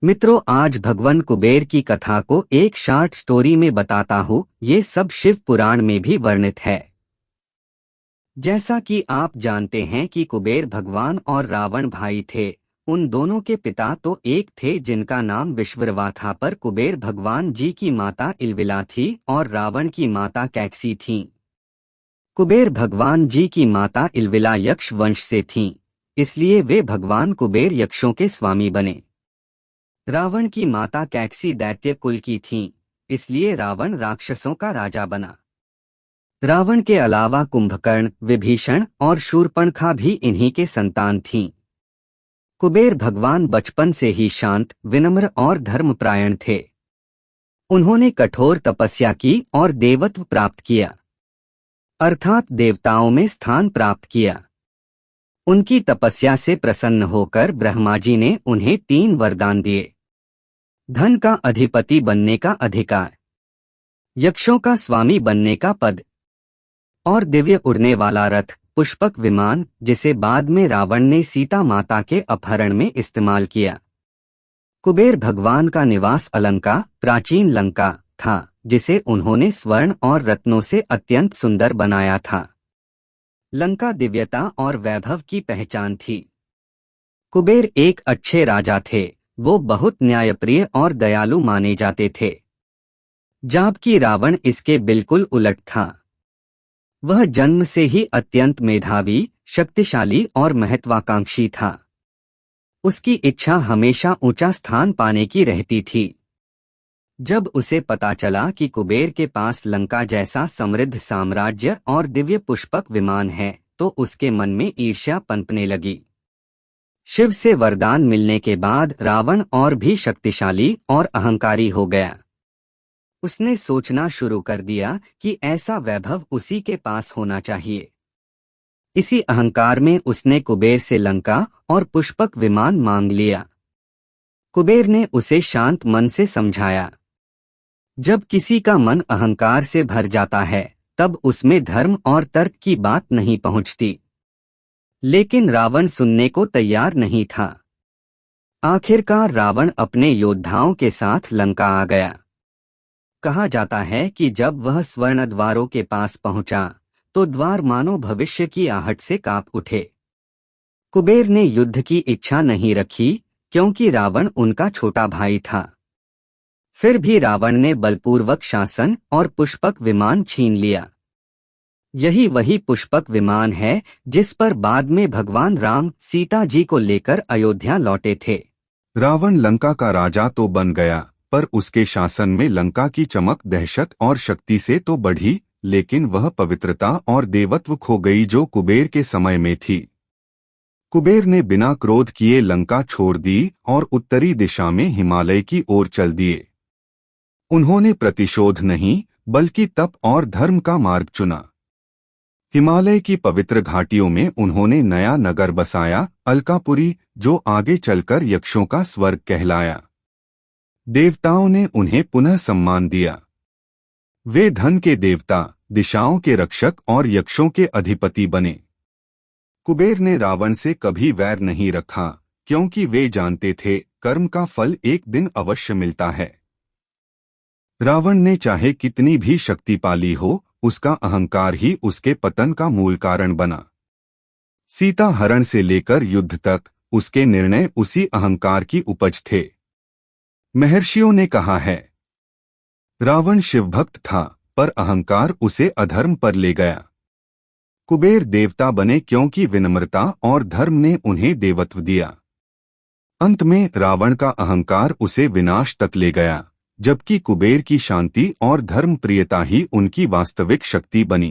मित्रों, आज भगवान कुबेर की कथा को एक शॉर्ट स्टोरी में बताता हूँ। ये सब शिव पुराण में भी वर्णित है। जैसा कि आप जानते हैं कि कुबेर भगवान और रावण भाई थे। उन दोनों के पिता तो एक थे जिनका नाम विश्वरवा था, पर कुबेर भगवान जी की माता इलविला थी और रावण की माता कैकसी थीं। कुबेर भगवान जी की माता इलविला यक्ष वंश से थीं, इसलिए वे भगवान कुबेर यक्षों के स्वामी बने। रावण की माता कैकसी दैत्य कुल की थीं, इसलिए रावण राक्षसों का राजा बना। रावण के अलावा कुंभकर्ण, विभीषण और शूर्पणखा भी इन्हीं के संतान थीं। कुबेर भगवान बचपन से ही शांत, विनम्र और धर्मपरायण थे। उन्होंने कठोर तपस्या की और देवत्व प्राप्त किया, अर्थात देवताओं में स्थान प्राप्त किया। उनकी तपस्या से प्रसन्न होकर ब्रह्मा जी ने उन्हें 3 वरदान दिए: धन का अधिपति बनने का अधिकार, यक्षों का स्वामी बनने का पद और दिव्य उड़ने वाला रथ पुष्पक विमान, जिसे बाद में रावण ने सीता माता के अपहरण में इस्तेमाल किया। कुबेर भगवान का निवास अलंका, प्राचीन लंका था, जिसे उन्होंने स्वर्ण और रत्नों से अत्यंत सुंदर बनाया था। लंका दिव्यता और वैभव की पहचान थी। कुबेर एक अच्छे राजा थे। वो बहुत न्यायप्रिय और दयालु माने जाते थे, जबकि रावण इसके बिल्कुल उलट था। वह जन्म से ही अत्यंत मेधावी, शक्तिशाली और महत्वाकांक्षी था। उसकी इच्छा हमेशा ऊंचा स्थान पाने की रहती थी। जब उसे पता चला कि कुबेर के पास लंका जैसा समृद्ध साम्राज्य और दिव्य पुष्पक विमान है, तो उसके मन में ईर्ष्या पनपने लगी। शिव से वरदान मिलने के बाद रावण और भी शक्तिशाली और अहंकारी हो गया। उसने सोचना शुरू कर दिया कि ऐसा वैभव उसी के पास होना चाहिए। इसी अहंकार में उसने कुबेर से लंका और पुष्पक विमान मांग लिया। कुबेर ने उसे शांत मन से समझाया। जब किसी का मन अहंकार से भर जाता है, तब उसमें धर्म और तर्क की बात नहीं पहुंचती। लेकिन रावण सुनने को तैयार नहीं था। आखिरकार रावण अपने योद्धाओं के साथ लंका आ गया। कहा जाता है कि जब वह स्वर्ण द्वारों के पास पहुंचा, तो द्वार मानो भविष्य की आहट से कांप उठे। कुबेर ने युद्ध की इच्छा नहीं रखी, क्योंकि रावण उनका छोटा भाई था। फिर भी रावण ने बलपूर्वक शासन और पुष्पक विमान छीन लिया। यही वही पुष्पक विमान है जिस पर बाद में भगवान राम सीता जी को लेकर अयोध्या लौटे थे। रावण लंका का राजा तो बन गया, पर उसके शासन में लंका की चमक, दहशत और शक्ति से तो बढ़ी, लेकिन वह पवित्रता और देवत्व खो गई जो कुबेर के समय में थी। कुबेर ने बिना क्रोध किए लंका छोड़ दी और उत्तरी दिशा में हिमालय की ओर चल दिए। उन्होंने प्रतिशोध नहीं, बल्कि तप और धर्म का मार्ग चुना। हिमालय की पवित्र घाटियों में उन्होंने नया नगर बसाया, अलकापुरी, जो आगे चलकर यक्षों का स्वर्ग कहलाया। देवताओं ने उन्हें पुनः सम्मान दिया। वे धन के देवता, दिशाओं के रक्षक और यक्षों के अधिपति बने। कुबेर ने रावण से कभी वैर नहीं रखा, क्योंकि वे जानते थे कर्म का फल एक दिन अवश्य मिलता है। रावण ने चाहे कितनी भी शक्ति पाली हो, उसका अहंकार ही उसके पतन का मूल कारण बना। सीता हरण से लेकर युद्ध तक उसके निर्णय उसी अहंकार की उपज थे। महर्षियों ने कहा है, रावण शिवभक्त था, पर अहंकार उसे अधर्म पर ले गया। कुबेर देवता बने क्योंकि विनम्रता और धर्म ने उन्हें देवत्व दिया। अंत में रावण का अहंकार उसे विनाश तक ले गया, जबकि कुबेर की शांति और धर्मप्रियता ही उनकी वास्तविक शक्ति बनी।